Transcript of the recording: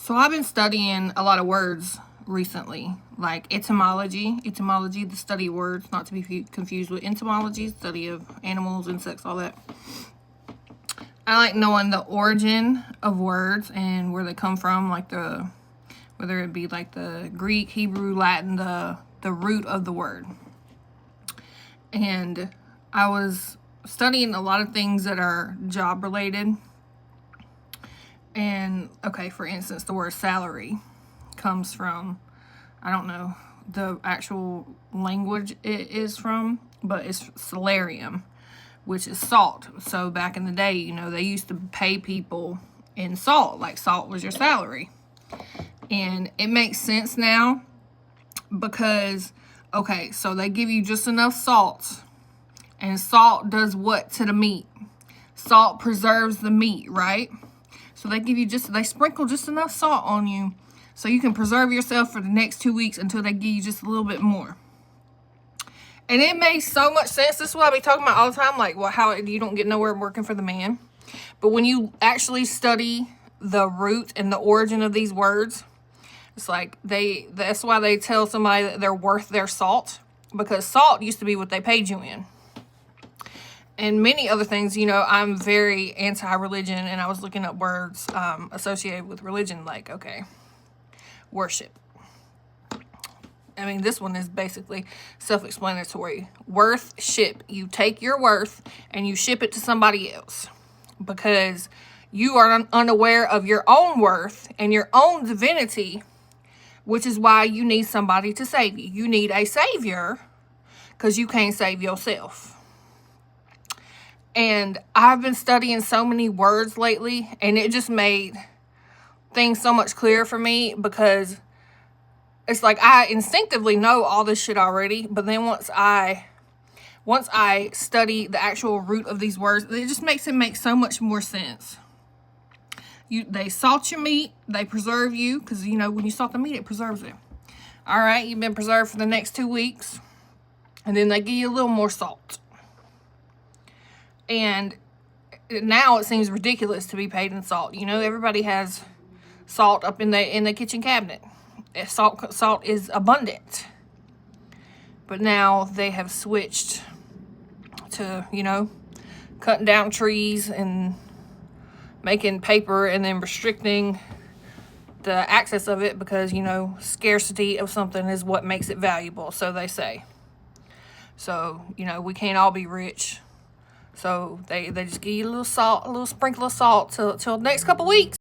So I've been studying a lot of words recently, like etymology, the study of words, not to be confused with entomology, study of animals, insects, all that. I like knowing the origin of words and where they come from, like whether it be like the Greek, Hebrew, Latin, the root of the word. And I was studying a lot of things that are job related. And okay, for instance, the word salary comes from, I don't know the actual language it is from, but it's salarium, which is salt. So back in the day, you know, they used to pay people in salt, like salt was your salary. And it makes sense now because, okay, so they give you just enough salt, and salt does what to the meat? Salt preserves the meat, right? So they give you they sprinkle just enough salt on you so you can preserve yourself for the next 2 weeks until they give you just a little bit more. And it makes so much sense. This is what I be talking about all the time, like, well, how you don't get nowhere working for the man. But when you actually study the root and the origin of these words, it's like that's why they tell somebody that they're worth their salt, because salt used to be what they paid you in. And many other things, you know, I'm very anti-religion, and I was looking up words associated with religion, like, okay, worship. I mean, this one is basically self-explanatory. Worth, ship. You take your worth and you ship it to somebody else because you are unaware of your own worth and your own divinity, which is why you need somebody to save you. You need a savior because you can't save yourself. And I've been studying so many words lately, and it just made things so much clearer for me, because it's like I instinctively know all this shit already, but then once I study the actual root of these words, it just makes it make so much more sense. They salt your meat, they preserve you, because, you know, when you salt the meat, it preserves it. All right, you've been preserved for the next 2 weeks, and then they give you a little more salt. And now it seems ridiculous to be paid in salt. You know, everybody has salt up in the kitchen cabinet. Salt is abundant. But now they have switched to, you know, cutting down trees and making paper and then restricting the access of it because, you know, scarcity of something is what makes it valuable, so they say. So, you know, we can't all be rich. So they just give you a little salt, a little sprinkle of salt till the next couple weeks.